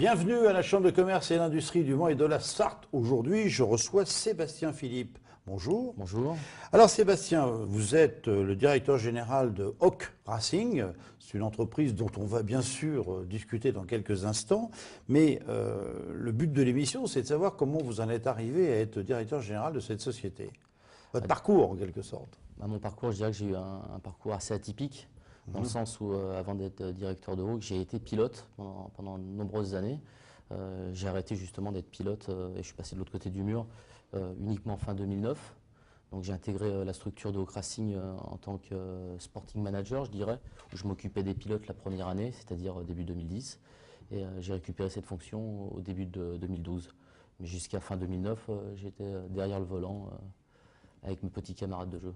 Bienvenue à la Chambre de commerce et d'industrie du Mans et de la Sarthe. Aujourd'hui, je reçois Sébastien Philippe. Bonjour. Bonjour. Alors Sébastien, vous êtes le directeur général de Hawk Racing. C'est une entreprise dont on va bien sûr discuter dans quelques instants. Mais le but de l'émission, c'est de savoir comment vous en êtes arrivé à être directeur général de cette société. Votre parcours, en quelque sorte. Mon parcours, je dirais que j'ai eu un parcours assez atypique, dans le sens où, avant d'être directeur de Hawk, j'ai été pilote pendant de nombreuses années. J'ai arrêté justement d'être pilote et je suis passé de l'autre côté du mur uniquement fin 2009. Donc j'ai intégré la structure de Hawk Racing en tant que sporting manager, je dirais, où je m'occupais des pilotes la première année, c'est-à-dire début 2010. Et j'ai récupéré cette fonction au début de 2012. Mais jusqu'à fin 2009, j'étais derrière le volant avec mes petits camarades de jeu.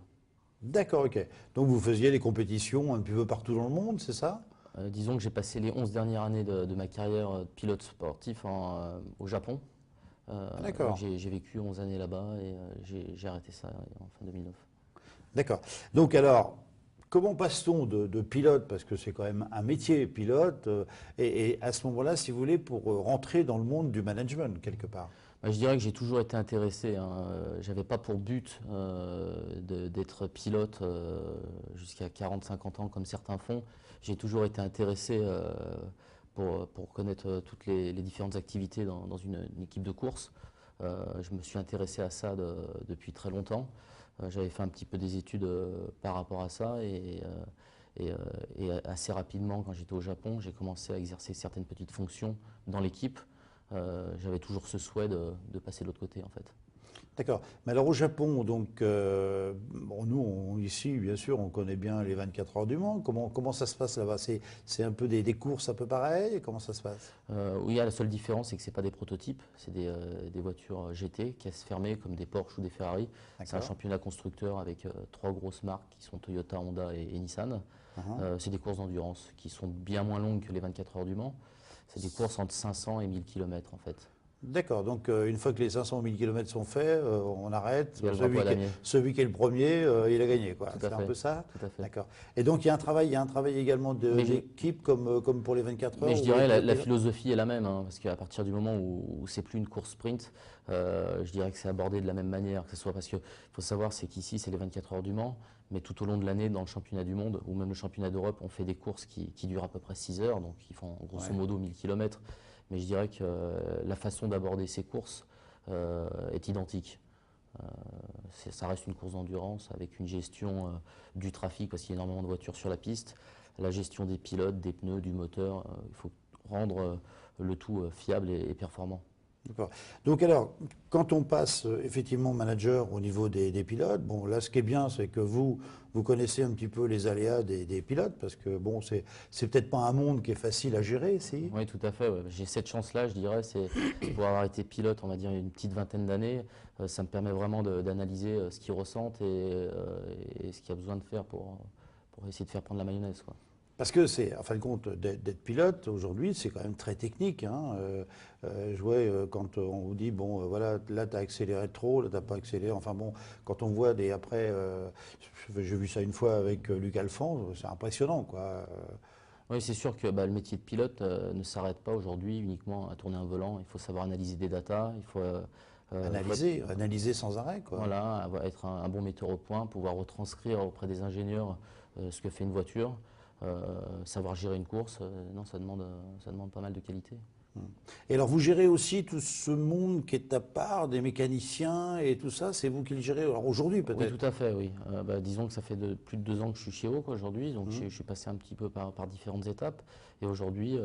D'accord, ok. Donc vous faisiez les compétitions un petit peu partout dans le monde, c'est ça? Disons que j'ai passé les 11 dernières années de ma carrière de pilote sportif au Japon. D'accord. J'ai vécu 11 années là-bas et j'ai arrêté ça en fin 2009. D'accord. Donc alors, comment passe-t-on de pilote, parce que c'est quand même un métier pilote, et à ce moment-là, si vous voulez, pour rentrer dans le monde du management, quelque part? Je dirais que j'ai toujours été intéressé. J'avais pas pour but d'être pilote jusqu'à 40-50 ans comme certains font. J'ai toujours été intéressé pour connaître toutes les différentes activités dans une équipe de course. Je me suis intéressé à ça depuis très longtemps. J'avais fait un petit peu des études par rapport à ça et assez rapidement, quand j'étais au Japon, j'ai commencé à exercer certaines petites fonctions dans l'équipe. J'avais toujours ce souhait de passer de l'autre côté, en fait. D'accord. Mais alors au Japon, donc, bon, nous, ici, bien sûr, on connaît bien les 24 heures du Mans. Comment ça se passe là-bas? C'est un peu des courses un peu pareilles? Comment ça se passe? Oui, la seule différence, c'est que ce n'est pas des prototypes, c'est des voitures GT, caisse fermée, comme des Porsche ou des Ferrari. C'est un championnat constructeur avec trois grosses marques qui sont Toyota, Honda et Nissan. C'est des courses d'endurance qui sont bien moins longues que les 24 heures du Mans. C'est des courses entre 500 et 1000 km en fait. D'accord, donc une fois que les 500 000 km sont faits, on arrête. Celui qui est le premier, il a gagné, quoi. C'est un peu ça? Tout à fait. D'accord. Et donc il y a un travail également d'équipe comme pour les 24 heures? Mais je dirais la philosophie est la même, parce qu'à partir du moment où c'est plus une course sprint, je dirais que c'est abordé de la même manière, que ce soit parce qu'il faut savoir, c'est qu'ici c'est les 24 heures du Mans, mais tout au long de l'année dans le championnat du monde ou même le championnat d'Europe, on fait des courses qui durent à peu près 6 heures, donc qui font grosso modo 1000 km. Mais je dirais que la façon d'aborder ces courses est identique. Ça reste une course d'endurance avec une gestion du trafic parce qu'il y a énormément de voitures sur la piste, la gestion des pilotes, des pneus, du moteur. Il faut rendre le tout fiable et performant. D'accord. Donc alors, quand on passe effectivement manager au niveau des pilotes, bon là ce qui est bien c'est que vous connaissez un petit peu les aléas des pilotes parce que bon c'est peut-être pas un monde qui est facile à gérer, si? Oui, tout à fait. Ouais. J'ai cette chance-là, je dirais, c'est pour avoir été pilote, on va dire une petite vingtaine d'années, ça me permet vraiment d'analyser ce qu'ils ressentent et ce qu'il y a besoin de faire pour essayer de faire prendre la mayonnaise, quoi. Parce que c'est, en fin de compte, d'être pilote aujourd'hui, c'est quand même très technique, hein. Je vois quand on vous dit, bon, voilà, là, tu as accéléré trop, là, tu n'as pas accéléré. Enfin bon, quand on voit après, j'ai vu ça une fois avec Luc Alphand, c'est impressionnant, quoi. Oui, c'est sûr que le métier de pilote ne s'arrête pas aujourd'hui uniquement à tourner un volant. Il faut savoir analyser des datas, il faut analyser sans arrêt, quoi. Voilà, être un bon metteur au point, pouvoir retranscrire auprès des ingénieurs ce que fait une voiture. Savoir gérer une course, non, ça demande pas mal de qualité. Et alors vous gérez aussi tout ce monde qui est à part, des mécaniciens et tout ça, c'est vous qui le gérez alors aujourd'hui peut-être? Oui, tout à fait, oui. Disons que ça fait plus de 2 ans que je suis chez Hawk aujourd'hui, donc je suis passé un petit peu par différentes étapes. Et aujourd'hui,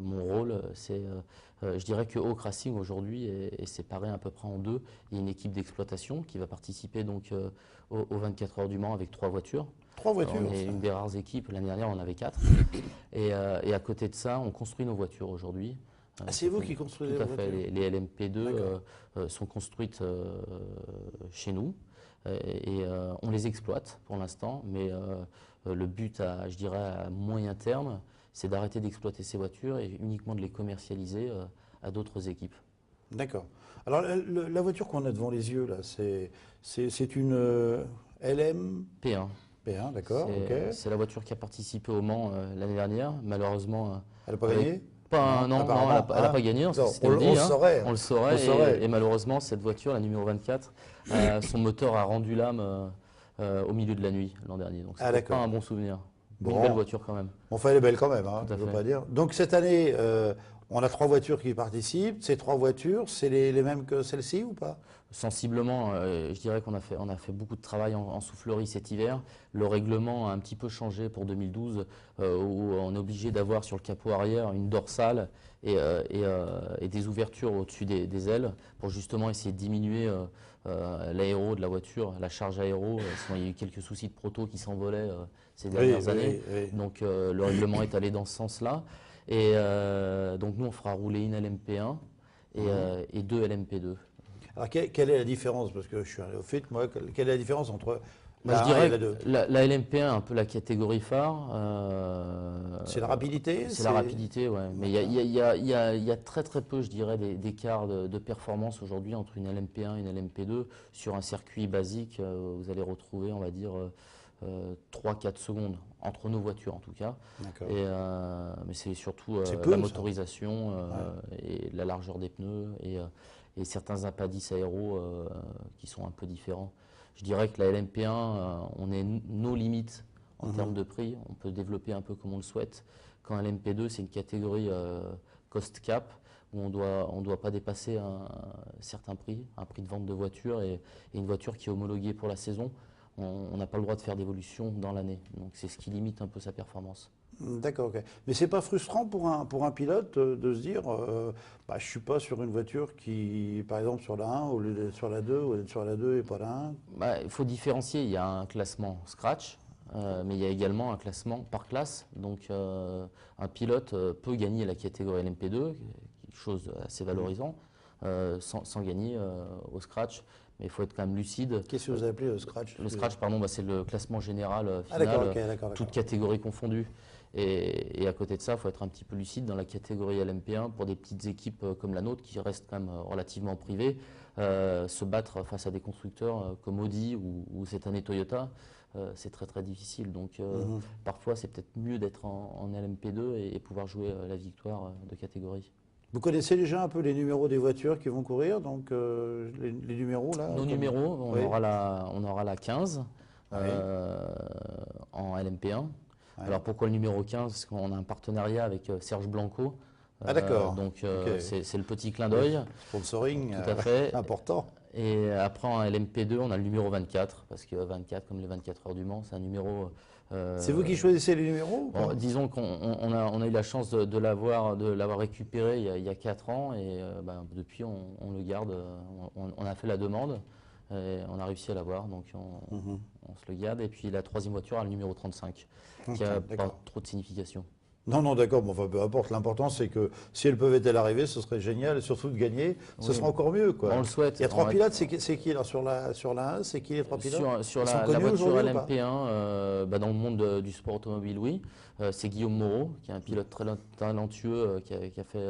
mon rôle, c'est, je dirais que Hawk Racing aujourd'hui est séparé à peu près en deux. Il y a une équipe d'exploitation qui va participer donc aux 24 heures du Mans avec 3 voitures. 3 voitures. On est une des rares équipes, l'année dernière on en avait 4. Et à côté de ça, on construit nos voitures aujourd'hui. Ah, c'est vous qui construisez les voitures? Tout à fait, les LMP2 sont construites chez nous et on les exploite pour l'instant, mais le but, je dirais, à moyen terme, c'est d'arrêter d'exploiter ces voitures et uniquement de les commercialiser à d'autres équipes. D'accord. Alors la voiture qu'on a devant les yeux, là, c'est une LM P1. D'accord, ok. C'est la voiture qui a participé au Mans l'année dernière. Malheureusement, elle n'a pas gagné? Non, elle n'a pas gagné, hein, c'était on le saurait. On le saurait. Et malheureusement, cette voiture, la numéro 24, son moteur a rendu l'âme au milieu de la nuit l'an dernier. Donc c'est pas un bon souvenir. Bon. Une belle voiture quand même. Enfin, elle est belle quand même, hein, Tout à je veux fait. pas dire. Donc cette année, on a 3 voitures qui participent. Ces 3 voitures, c'est les mêmes que celle-ci ou pas? Sensiblement, je dirais qu'on a fait beaucoup de travail en soufflerie cet hiver. Le règlement a un petit peu changé pour 2012, où on est obligé d'avoir sur le capot arrière une dorsale et des ouvertures au-dessus des ailes pour justement essayer de diminuer l'aéro de la voiture, la charge aéro. Sinon, il y a eu quelques soucis de proto qui s'envolaient ces dernières années. Oui. Donc le règlement est allé dans ce sens-là. Et donc nous, on fera rouler une LMP1 et 2 LMP2. Alors, quelle est la différence? Parce que je suis allé au fait, moi, quelle est la différence entre je la 1 dirais et la 2? La LMP1 un peu la catégorie phare. C'est la rapidité? C'est la rapidité, ouais. Mais il y a très très peu, je dirais, d'écart de performance aujourd'hui entre une LMP1 et une LMP2. Sur un circuit basique, vous allez retrouver, on va dire, 3-4 secondes entre nos voitures en tout cas. Mais c'est surtout la motorisation et la largeur des pneus et certains appendices aéros qui sont un peu différents. Je dirais que la LMP1, on est nos limites en termes de prix. On peut développer un peu comme on le souhaite. Quand la LMP2, c'est une catégorie cost cap où on doit pas dépasser un certain prix, un prix de vente de voiture et une voiture qui est homologuée pour la saison. On n'a pas le droit de faire d'évolution dans l'année. Donc c'est ce qui limite un peu sa performance. D'accord, ok. Mais c'est pas frustrant pour un pilote de se dire, je suis pas sur une voiture qui, par exemple, sur la 1 au lieu d'être sur la 2, ou d'être sur la 2 et pas la 1? Il faut différencier. Il y a un classement scratch, mais il y a également un classement par classe. Donc un pilote peut gagner la catégorie LMP2, quelque chose assez valorisant, sans gagner au scratch. Mais il faut être quand même lucide. Qu'est-ce que vous appelez le scratch? Le scratch, pardon, c'est le classement général final, d'accord. toutes catégories confondues. Et à côté de ça, il faut être un petit peu lucide dans la catégorie LMP1 pour des petites équipes comme la nôtre qui restent quand même relativement privées. Se battre face à des constructeurs comme Audi ou cette année Toyota, c'est très très difficile. Donc parfois, c'est peut-être mieux d'être en LMP2 et pouvoir jouer la victoire de catégorie. Vous connaissez déjà un peu les numéros des voitures qui vont courir, donc les numéros là? Nos numéros, on aura la 15 en LMP1. Alors pourquoi le numéro 15? Parce qu'on a un partenariat avec Serge Blanco. D'accord. Donc c'est le petit clin d'œil. Sponsoring tout à fait. Important. Et après en LMP2, on a le numéro 24, parce que 24, comme les 24 heures du Mans, c'est un numéro... c'est vous qui choisissez les numéros? Disons qu'on a eu la chance de l'avoir récupéré il y a 4 ans, et depuis on le garde, on a fait la demande, et on a réussi à l'avoir, donc on se le garde. Et puis la troisième voiture a le numéro 35, qui n'a pas trop de signification. Non, d'accord, bon, enfin, peu importe. L'important, c'est que si elles peuvent être à l'arrivée, ce serait génial, et surtout de gagner, ce sera encore mieux, quoi. On le souhaite. Il y a 3 pilotes, c'est qui là, sur la 1, c'est qui les 3 pilotes? Sur la voiture LMP1, dans le monde du sport automobile, oui. C'est Guillaume Moreau, qui est un pilote très talentueux, qui a fait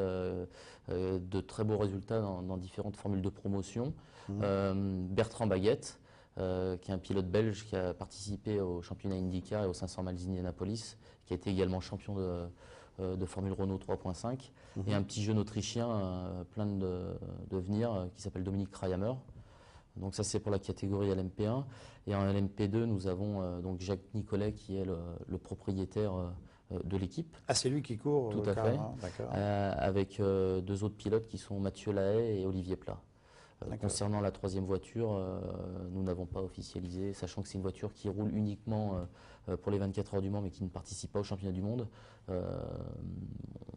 de très beaux résultats dans différentes formules de promotion. Bertrand Baguette, qui est un pilote belge qui a participé au championnat IndyCar et au 500 miles d'Indianapolis, qui a été également champion de Formule Renault 3.5, et un petit jeune Autrichien plein de venir qui s'appelle Dominique Kramer. Donc ça c'est pour la catégorie LMP1. Et en LMP2, nous avons donc Jacques Nicolet qui est le propriétaire de l'équipe. Ah, c'est lui qui court? Tout à fait. Avec 2 autres pilotes qui sont Mathieu Lahaye et Olivier Plat. Concernant la troisième voiture, nous n'avons pas officialisé, sachant que c'est une voiture qui roule uniquement pour les 24 heures du Mans, mais qui ne participe pas au championnat du monde.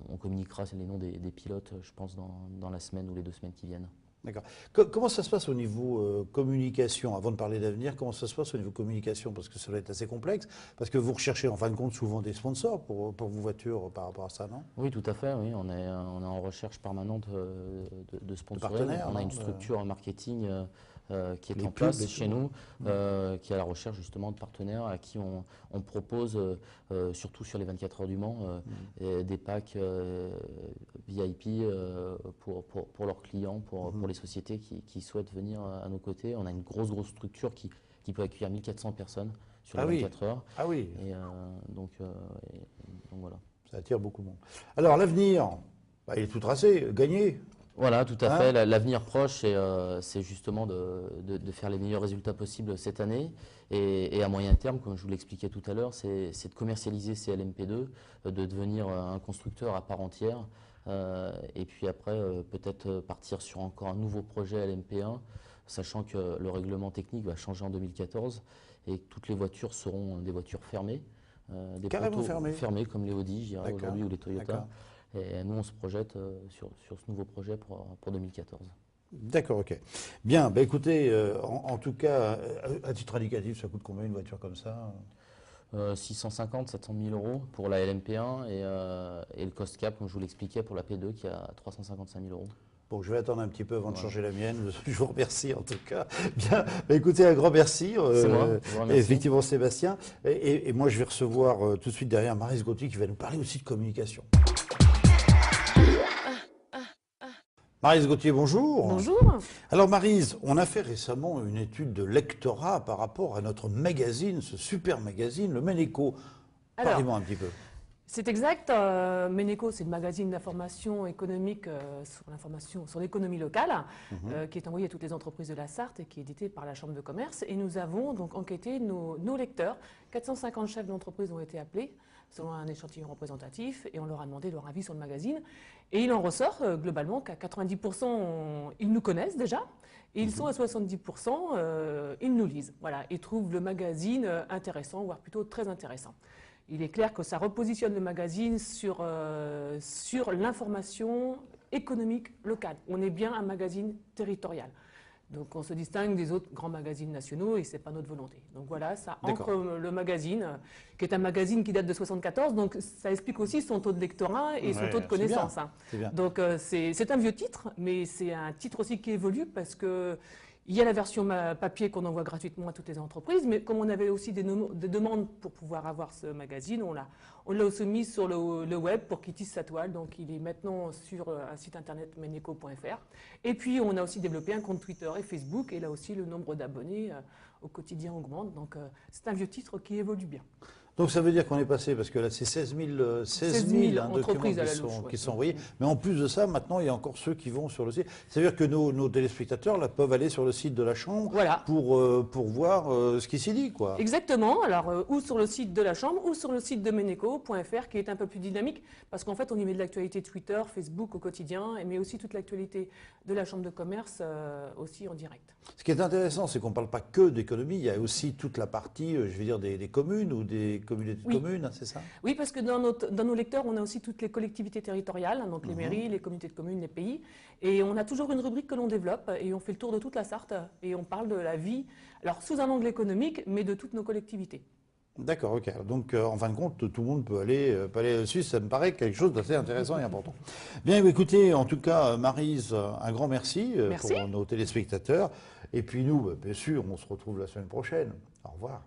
On communiquera les noms des pilotes, je pense, dans la semaine ou les 2 semaines qui viennent. D'accord. Comment ça se passe au niveau communication? Avant de parler d'avenir, comment ça se passe au niveau communication? Parce que ça va être assez complexe. Parce que vous recherchez en fin de compte souvent des sponsors pour vos voitures par rapport à ça, non? Oui, tout à fait. Oui. On est en recherche permanente de sponsors. On a une structure en marketing qui est en place chez nous, qui est à la recherche justement de partenaires à qui on propose, surtout sur les 24 heures du Mans, des packs VIP pour leurs clients, pour les sociétés qui souhaitent venir à nos côtés. On a une grosse structure qui peut accueillir 1400 personnes sur les 24 heures. Ah oui. Et donc voilà. Ça attire beaucoup de monde. Alors l'avenir, Bah, il est tout tracé, gagné. Voilà, tout à Hein? fait. L'avenir proche, c'est justement de faire les meilleurs résultats possibles cette année. Et à moyen terme, comme je vous l'expliquais tout à l'heure, c'est de commercialiser ces LMP2, de devenir un constructeur à part entière. Et puis après, peut-être partir sur encore un nouveau projet LMP1, sachant que le règlement technique va changer en 2014 et que toutes les voitures seront des voitures fermées. Des Carrément poteaux fermé. fermés comme les Audi, je dirais, D'accord, aujourd'hui, ou les Toyota. d'accord. Et nous, on se projette sur ce nouveau projet pour 2014. D'accord, ok. Bien, bah écoutez, en tout cas, à titre indicatif, ça coûte combien une voiture comme ça? 650, 700 000 euros pour la LMP1 et le cost cap, comme je vous l'expliquais, pour la P2 qui a 355 000 euros. Bon, je vais attendre un petit peu avant de Voilà. changer la mienne. Je vous remercie en tout cas. Bien, bah écoutez, un grand merci. C'est moi, je vous remercie. Effectivement, Sébastien. Et moi, je vais recevoir tout de suite derrière Maryse Gauthier qui va nous parler aussi de communication. Maryse Gauthier, bonjour. Bonjour. Alors Maryse, on a fait récemment une étude de lectorat par rapport à notre magazine, ce super magazine, le Ménéco. Alors, Parlez-moi un petit peu. c'est exact. Ménéco, c'est le magazine d'information économique sur l'économie locale, qui est envoyé à toutes les entreprises de la Sarthe et qui est édité par la Chambre de commerce. Et nous avons donc enquêté nos lecteurs. 450 chefs d'entreprise ont été appelés selon un échantillon représentatif et on leur a demandé leur avis sur le magazine. Et il en ressort globalement qu'à 90%, ils nous connaissent déjà. Et ils sont à 70%, ils nous lisent. Voilà, ils trouvent le magazine intéressant, voire plutôt très intéressant. Il est clair que ça repositionne le magazine sur l'information économique locale. On est bien un magazine territorial. Donc on se distingue des autres grands magazines nationaux et ce n'est pas notre volonté. Donc voilà, ça ancre le magazine, qui est un magazine qui date de 1974, donc ça explique aussi son taux de lectorat et son taux de connaissance. C'est bien. Donc c'est un vieux titre, mais c'est un titre aussi qui évolue parce que il y a la version papier qu'on envoie gratuitement à toutes les entreprises, mais comme on avait aussi des demandes pour pouvoir avoir ce magazine, on l'a aussi mis sur le web pour qu'il tisse sa toile. Donc il est maintenant sur un site internet meneco.fr. Et puis on a aussi développé un compte Twitter et Facebook, et là aussi le nombre d'abonnés au quotidien augmente. Donc c'est un vieux titre qui évolue bien. Donc ça veut dire qu'on est passé, parce que là c'est 16 000 documents entreprises à la louche, qui sont envoyés, mais en plus de ça, maintenant il y a encore ceux qui vont sur le site. C'est-à-dire que nos téléspectateurs là, peuvent aller sur le site de la Chambre Voilà. pour voir ce qui s'y dit, quoi. Exactement, alors ou sur le site de la Chambre ou sur le site de meneco.fr qui est un peu plus dynamique parce qu'en fait on y met de l'actualité Twitter, Facebook au quotidien, mais aussi toute l'actualité de la Chambre de commerce aussi en direct. Ce qui est intéressant, c'est qu'on ne parle pas que d'économie, il y a aussi toute la partie, je vais dire, des communes ou des communautés de communes, c'est ça? Oui, parce que dans nos lecteurs, on a aussi toutes les collectivités territoriales, donc les mairies, les communautés de communes, les pays. Et on a toujours une rubrique que l'on développe et on fait le tour de toute la Sarthe et on parle de la vie, alors sous un angle économique, mais de toutes nos collectivités. D'accord, ok. Donc, en fin de compte, tout le monde peut aller dessus. Ça me paraît quelque chose d'assez intéressant et important. Bien, écoutez, en tout cas, Maryse, un grand merci, Merci. pour nos téléspectateurs. Et puis nous, bien sûr, on se retrouve la semaine prochaine. Au revoir.